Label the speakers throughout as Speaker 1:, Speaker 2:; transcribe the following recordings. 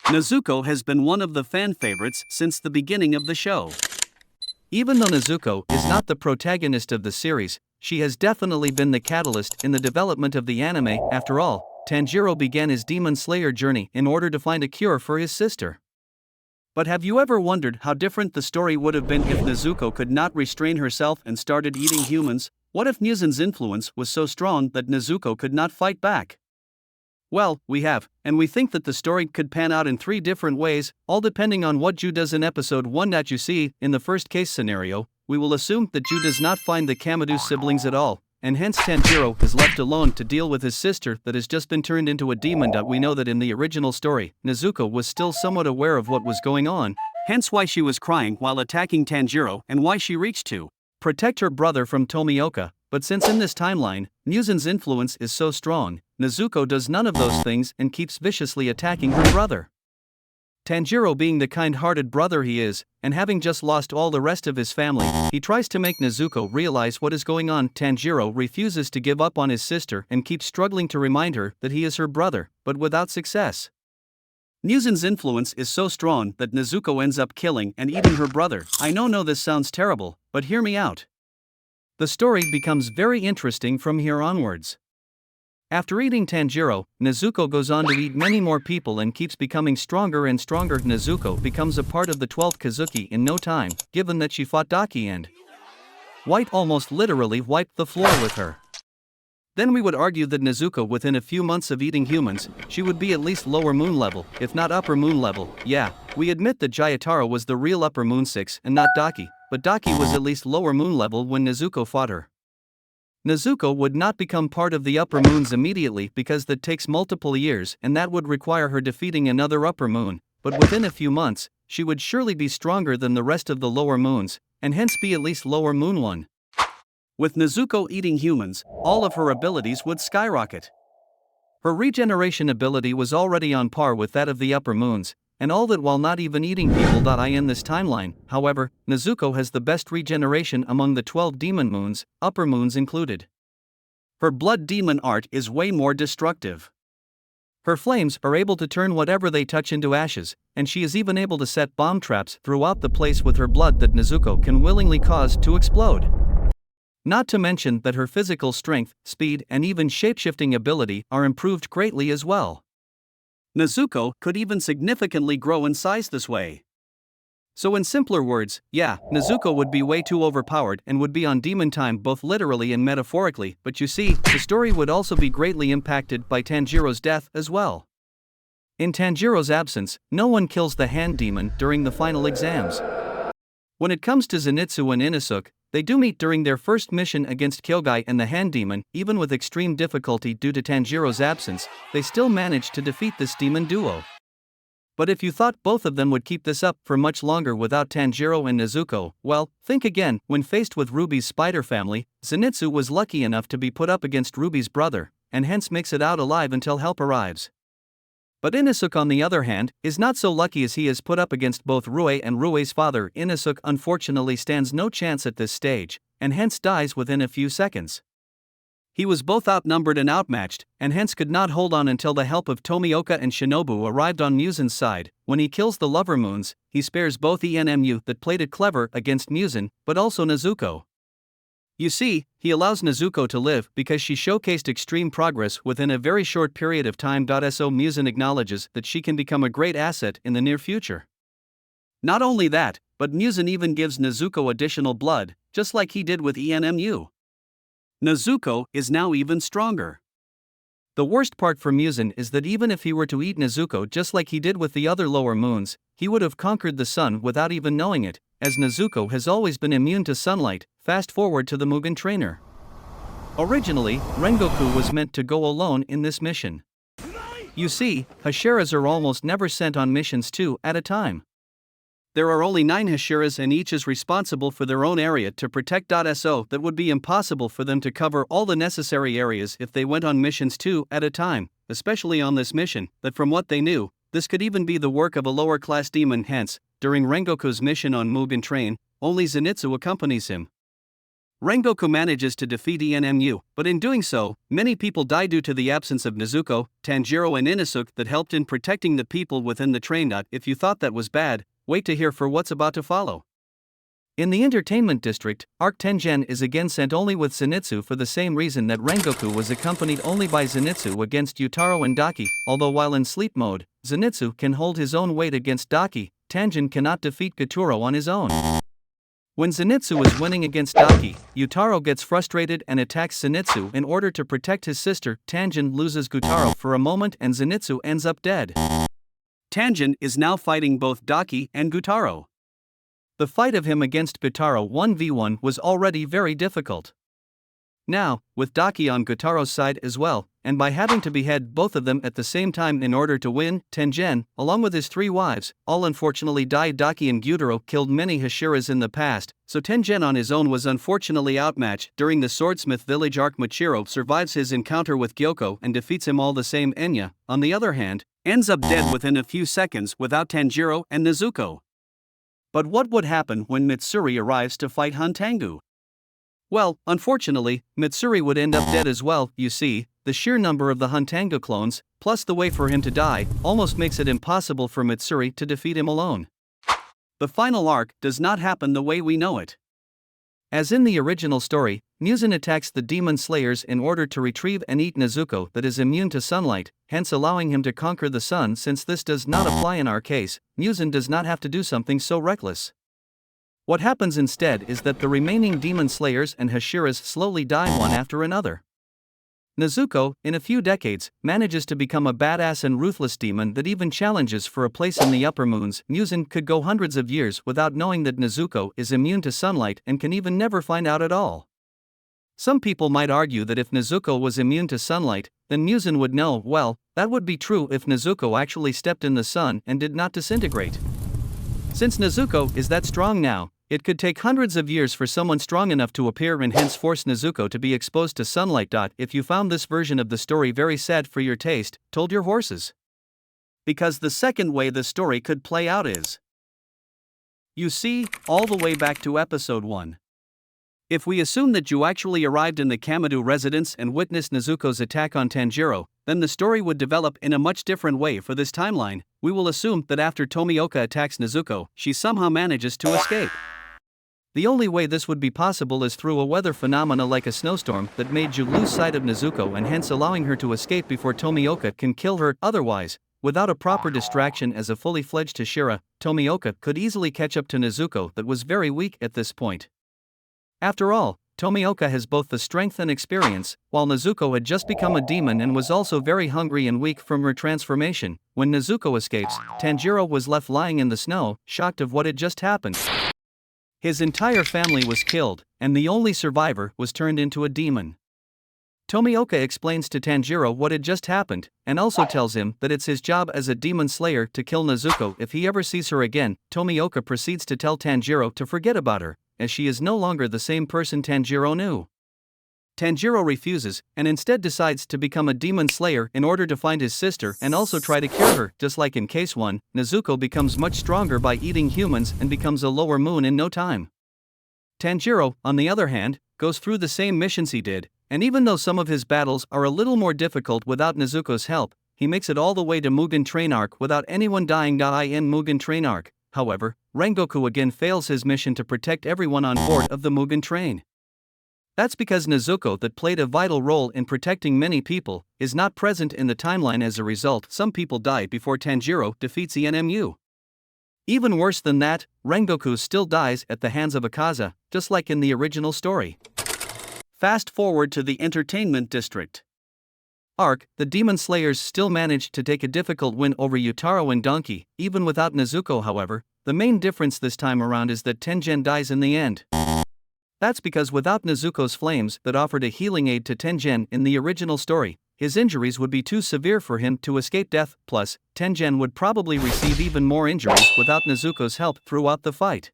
Speaker 1: Nezuko has been one of the fan favorites since the beginning of the show. Even though Nezuko is not the protagonist of the series, she has definitely been the catalyst in the development of the anime. After all, Tanjiro began his demon slayer journey in order to find a cure for his sister. But have you ever wondered how different the story would have been if Nezuko could not restrain herself and started eating humans? What if Muzan's influence was so strong that Nezuko could not fight back? Well, we have, and we think that the story could pan out in 3 different ways, all depending on what Ju does in episode 1. That you see, in the first case scenario, we will assume that Ju does not find the Kamado siblings at all, and hence Tanjiro is left alone to deal with his sister that has just been turned into a demon. We know that in the original story, Nezuko was still somewhat aware of what was going on, hence why she was crying while attacking Tanjiro and why she reached to protect her brother from Tomioka. But since in this timeline, Muzan's influence is so strong, Nezuko does none of those things and keeps viciously attacking her brother. Tanjiro, being the kind-hearted brother he is, and having just lost all the rest of his family, he tries to make Nezuko realize what is going on. Tanjiro refuses to give up on his sister and keeps struggling to remind her that he is her brother, but without success. Muzan's influence is so strong that Nezuko ends up killing and eating her brother. I know this sounds terrible, but hear me out. The story becomes very interesting from here onwards. After eating Tanjiro, Nezuko goes on to eat many more people and keeps becoming stronger and stronger. Nezuko becomes a part of the 12th Kazuki in no time, given that she fought Daki and White almost literally wiped the floor with her. Then we would argue that Nezuko, within a few months of eating humans, she would be at least lower moon level, if not upper moon level. Yeah, we admit that Jayataro was the real upper moon 6 and not Daki, but Daki was at least lower moon level when Nezuko fought her. Nezuko would not become part of the upper moons immediately because that takes multiple years and that would require her defeating another upper moon, but within a few months, she would surely be stronger than the rest of the lower moons, and hence be at least lower moon 1. With Nezuko eating humans, all of her abilities would skyrocket. Her regeneration ability was already on par with that of the upper moons, and all that while not even eating people. In this timeline, however, Nezuko has the best regeneration among the 12 demon moons, upper moons included. Her blood demon art is way more destructive. Her flames are able to turn whatever they touch into ashes, and she is even able to set bomb traps throughout the place with her blood that Nezuko can willingly cause to explode. Not to mention that her physical strength, speed, and even shapeshifting ability are improved greatly as well. Nezuko could even significantly grow in size this way. So in simpler words, yeah, Nezuko would be way too overpowered and would be on demon time both literally and metaphorically, but you see, the story would also be greatly impacted by Tanjiro's death as well. In Tanjiro's absence, no one kills the hand demon during the final exams. When it comes to Zenitsu and Inosuke, they do meet during their first mission against Kyogai and the hand demon. Even with extreme difficulty due to Tanjiro's absence, they still manage to defeat this demon duo. But if you thought both of them would keep this up for much longer without Tanjiro and Nezuko, well, think again. When faced with Ruby's spider family, Zenitsu was lucky enough to be put up against Ruby's brother, and hence makes it out alive until help arrives. But Inosuke, on the other hand, is not so lucky as he is put up against both Rue and Rue's father. Inosuke unfortunately stands no chance at this stage, and hence dies within a few seconds. He was both outnumbered and outmatched, and hence could not hold on until the help of Tomioka and Shinobu arrived on Muzan's side. When he kills the lover moons, he spares both ENMU that played it clever against Muzan, but also Nezuko. You see, he allows Nezuko to live because she showcased extreme progress within a very short period of time. So Muzan acknowledges that she can become a great asset in the near future. Not only that, but Muzan even gives Nezuko additional blood, just like he did with ENMU. Nezuko is now even stronger. The worst part for Muzan is that even if he were to eat Nezuko just like he did with the other lower moons, he would have conquered the sun without even knowing it, as Nezuko has always been immune to sunlight. Fast forward to the Mugen trainer. Originally, Rengoku was meant to go alone in this mission. You see, Hashiras are almost never sent on missions 2 at a time. There are only 9 Hashiras and each is responsible for their own area to protect. So that would be impossible for them to cover all the necessary areas if they went on missions 2 at a time, especially on this mission, that from what they knew, this could even be the work of a lower class demon. Hence, during Rengoku's mission on Mugen Train, only Zenitsu accompanies him. Rengoku manages to defeat ENMU, but in doing so, many people die due to the absence of Nezuko, Tanjiro and Inosuke that helped in protecting the people within the train. If you thought that was bad, wait to hear for what's about to follow. In the entertainment district, Arc Tengen is again sent only with Zenitsu for the same reason that Rengoku was accompanied only by Zenitsu against Yutaro and Daki, although while in sleep mode, Zenitsu can hold his own weight against Daki, Tengen cannot defeat Goturo on his own. When Zenitsu is winning against Daki, Yutaro gets frustrated and attacks Zenitsu in order to protect his sister. Tengen loses Gotaro for a moment and Zenitsu ends up dead. Tengen is now fighting both Daki and Gotaro. The fight of him against Gotaro 1v1 was already very difficult. Now, with Daki on Gotaro's side as well, and by having to behead both of them at the same time in order to win, Tengen, along with his 3 wives, all unfortunately died. Daki and Gyutaro killed many Hashiras in the past, so Tengen on his own was unfortunately outmatched. During the Swordsmith Village arc, Machiro survives his encounter with Gyoko and defeats him all the same. Enya, on the other hand, ends up dead within a few seconds without Tanjiro and Nezuko. But what would happen when Mitsuri arrives to fight Hantangu? Well, unfortunately, Mitsuri would end up dead as well. You see, the sheer number of the Hantangu clones, plus the way for him to die, almost makes it impossible for Mitsuri to defeat him alone. The final arc does not happen the way we know it. As in the original story, Muzan attacks the demon slayers in order to retrieve and eat Nezuko that is immune to sunlight, hence allowing him to conquer the sun. Since this does not apply in our case, Muzan does not have to do something so reckless. What happens instead is that the remaining demon slayers and Hashiras slowly die one after another. Nezuko, in a few decades, manages to become a badass and ruthless demon that even challenges for a place in the upper moons. Muzan could go hundreds of years without knowing that Nezuko is immune to sunlight and can even never find out at all. Some people might argue that if Nezuko was immune to sunlight, then Muzan would know. Well, that would be true if Nezuko actually stepped in the sun and did not disintegrate. Since Nezuko is that strong now, it could take hundreds of years for someone strong enough to appear and hence force Nezuko to be exposed to sunlight. If you found this version of the story very sad for your taste, told your horses. Because the second way the story could play out is, you see, all the way back to episode 1. If we assume that you actually arrived in the Kamado residence and witnessed Nezuko's attack on Tanjiro, then the story would develop in a much different way. For this timeline, we will assume that after Tomioka attacks Nezuko, she somehow manages to escape. The only way this would be possible is through a weather phenomena like a snowstorm that made you lose sight of Nezuko and hence allowing her to escape before Tomioka can kill her. Otherwise, without a proper distraction as a fully fledged Hashira, Tomioka could easily catch up to Nezuko that was very weak at this point. After all, Tomioka has both the strength and experience, while Nezuko had just become a demon and was also very hungry and weak from her transformation. When Nezuko escapes, Tanjiro was left lying in the snow, shocked of what had just happened. His entire family was killed, and the only survivor was turned into a demon. Tomioka explains to Tanjiro what had just happened, and also tells him that it's his job as a demon slayer to kill Nezuko if he ever sees her again. Tomioka proceeds to tell Tanjiro to forget about her, as she is no longer the same person Tanjiro knew. Tanjiro refuses, and instead decides to become a demon slayer in order to find his sister and also try to cure her. Just like in case 1, Nezuko becomes much stronger by eating humans and becomes a lower moon in no time. Tanjiro, on the other hand, goes through the same missions he did, and even though some of his battles are a little more difficult without Nezuko's help, he makes it all the way to Mugen Train Arc without anyone dying. In Mugen Train Arc, however, Rengoku again fails his mission to protect everyone on board of the Mugen Train. That's because Nezuko, that played a vital role in protecting many people, is not present in the timeline. As a result, some people die before Tanjiro defeats ENMU. Even worse than that, Rengoku still dies at the hands of Akaza, just like in the original story. Fast forward to the entertainment district arc, the Demon Slayers still managed to take a difficult win over Yutaro and Donkey, even without Nezuko. However, the main difference this time around is that Tengen dies in the end. That's because without Nezuko's flames that offered a healing aid to Tengen in the original story, his injuries would be too severe for him to escape death. Plus, Tengen would probably receive even more injuries without Nezuko's help throughout the fight.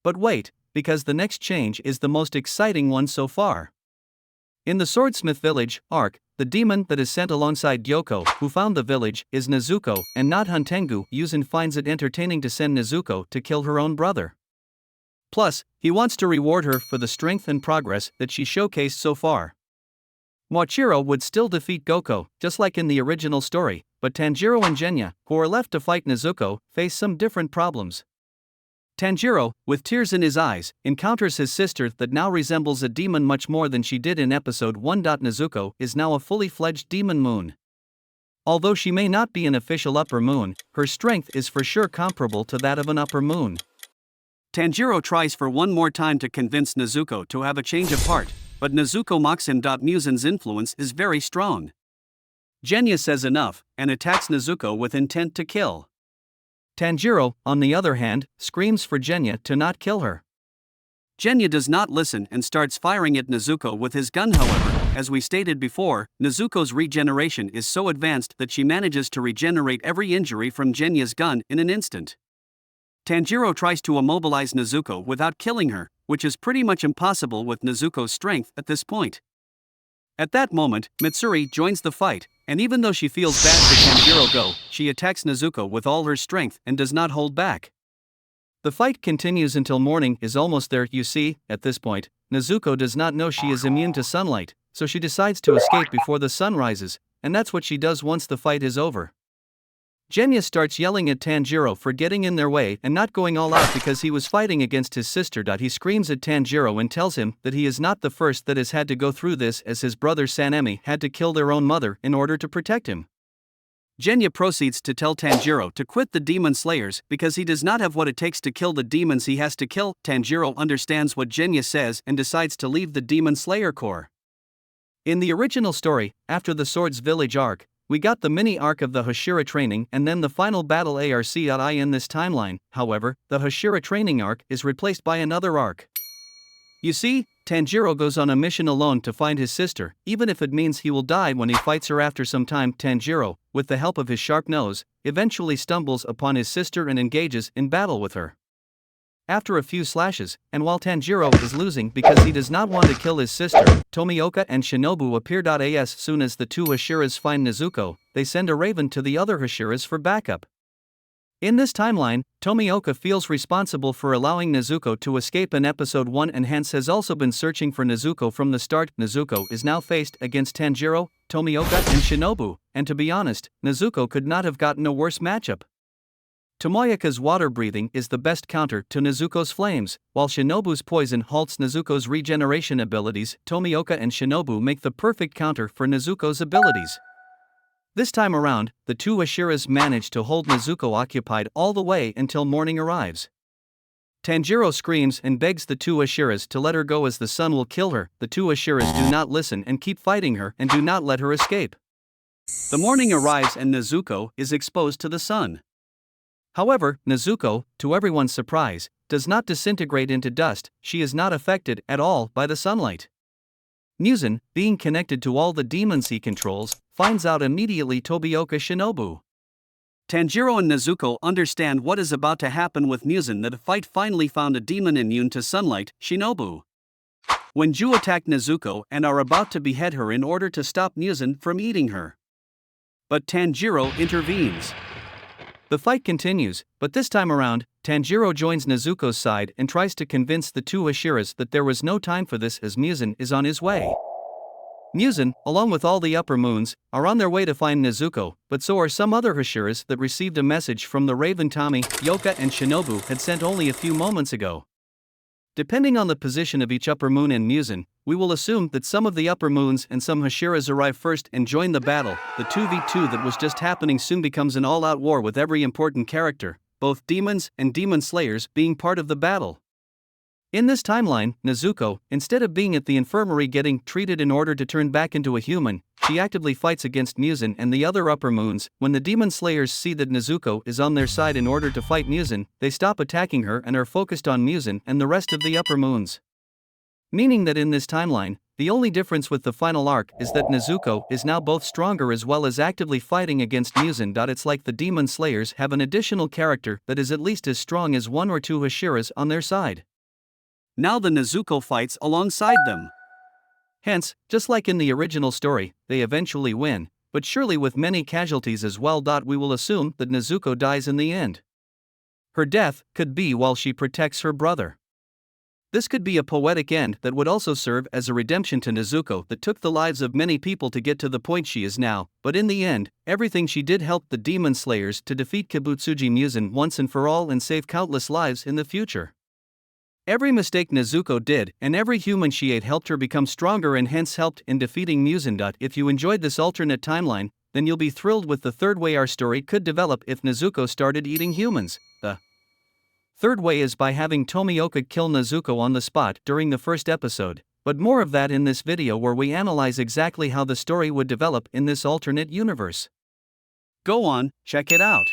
Speaker 1: But wait, because the next change is the most exciting one so far. In the Swordsmith Village arc, the demon that is sent alongside Gyoko, who found the village, is Nezuko and not Hantengu. Muzan finds it entertaining to send Nezuko to kill her own brother. Plus, he wants to reward her for the strength and progress that she showcased so far. Mochiro would still defeat Goko, just like in the original story, but Tanjiro and Genya, who are left to fight Nezuko, face some different problems. Tanjiro, with tears in his eyes, encounters his sister that now resembles a demon much more than she did in episode 1. Nezuko is now a fully fledged demon moon. Although she may not be an official upper moon, her strength is for sure comparable to that of an upper moon. Tanjiro tries for one more time to convince Nezuko to have a change of heart, but Nezuko mocks him. Muzan's influence is very strong. Genya says enough, and attacks Nezuko with intent to kill. Tanjiro, on the other hand, screams for Genya to not kill her. Genya does not listen and starts firing at Nezuko with his gun. However, as we stated before, Nezuko's regeneration is so advanced that she manages to regenerate every injury from Genya's gun in an instant. Tanjiro tries to immobilize Nezuko without killing her, which is pretty much impossible with Nezuko's strength at this point. At that moment, Mitsuri joins the fight, and even though she feels bad for Tanjiro go, she attacks Nezuko with all her strength and does not hold back. The fight continues until morning is almost there. You see, at this point, Nezuko does not know she is immune to sunlight, so she decides to escape before the sun rises, and that's what she does once the fight is over. Genya starts yelling at Tanjiro for getting in their way and not going all out because he was fighting against his sister. He screams at Tanjiro and tells him that he is not the first that has had to go through this, as his brother Sanemi had to kill their own mother in order to protect him. Genya proceeds to tell Tanjiro to quit the demon slayers because he does not have what it takes to kill the demons he has to kill. Tanjiro understands what Genya says and decides to leave the demon slayer corps. In the original story, after the Swords Village arc, we got the mini arc of the Hashira training and then the final battle arc. In this timeline, however, the Hashira training arc is replaced by another arc. You see, Tanjiro goes on a mission alone to find his sister, even if it means he will die when he fights her. After some time, Tanjiro, with the help of his sharp nose, eventually stumbles upon his sister and engages in battle with her. After a few slashes, and while Tanjiro is losing because he does not want to kill his sister, Tomioka and Shinobu appear. As soon as the two Hashiras find Nezuko, they send a raven to the other Hashiras for backup. In this timeline, Tomioka feels responsible for allowing Nezuko to escape in episode 1 and hence has also been searching for Nezuko from the start. Nezuko is now faced against Tanjiro, Tomioka, and Shinobu, and to be honest, Nezuko could not have gotten a worse matchup. Tomoyaka's water breathing is the best counter to Nezuko's flames, while Shinobu's poison halts Nezuko's regeneration abilities. Tomioka and Shinobu make the perfect counter for Nezuko's abilities. This time around, the two Hashiras manage to hold Nezuko occupied all the way until morning arrives. Tanjiro screams and begs the two Hashiras to let her go as the sun will kill her. The two Hashiras do not listen and keep fighting her and do not let her escape. The morning arrives and Nezuko is exposed to the sun. However, Nezuko, to everyone's surprise, does not disintegrate into dust. She is not affected at all by the sunlight. Muzan, being connected to all the demons he controls, finds out immediately. Tomioka Shinobu. Tanjiro and Nezuko understand what is about to happen with Muzan. That a fight finally found a demon immune to sunlight, Shinobu. When Ju attack Nezuko and are about to behead her in order to stop Muzan from eating her. But Tanjiro intervenes. The fight continues, but this time around, Tanjiro joins Nezuko's side and tries to convince the two Hashiras that there was no time for this as Muzan is on his way. Muzan, along with all the upper moons, are on their way to find Nezuko, but so are some other Hashiras that received a message from the Raven Tomioka and Shinobu had sent only a few moments ago. Depending on the position of each upper moon and Muzan, we will assume that some of the upper moons and some Hashiras arrive first and join the battle. The 2v2 that was just happening soon becomes an all-out war with every important character, both demons and demon slayers, being part of the battle. In this timeline, Nezuko, instead of being at the infirmary getting treated in order to turn back into a human, she actively fights against Muzan and the other upper moons. When the demon slayers see that Nezuko is on their side in order to fight Muzan, they stop attacking her and are focused on Muzan and the rest of the upper moons. Meaning that in this timeline, the only difference with the final arc is that Nezuko is now both stronger as well as actively fighting against Muzan. It's like the demon slayers have an additional character that is at least as strong as one or two Hashiras on their side. Now the Nezuko fights alongside them. Hence, just like in the original story, they eventually win, but surely with many casualties as well. We will assume that Nezuko dies in the end. Her death could be while she protects her brother. This could be a poetic end that would also serve as a redemption to Nezuko that took the lives of many people to get to the point she is now, but in the end, everything she did helped the demon slayers to defeat Kibutsuji Muzan once and for all and save countless lives in the future. Every mistake Nezuko did and every human she ate helped her become stronger and hence helped in defeating Muzan. If you enjoyed this alternate timeline, then you'll be thrilled with the third way our story could develop if Nezuko started eating humans. The third way is by having Tomioka kill Nezuko on the spot during the first episode, but more of that in this video where we analyze exactly how the story would develop in this alternate universe. Go on, check it out.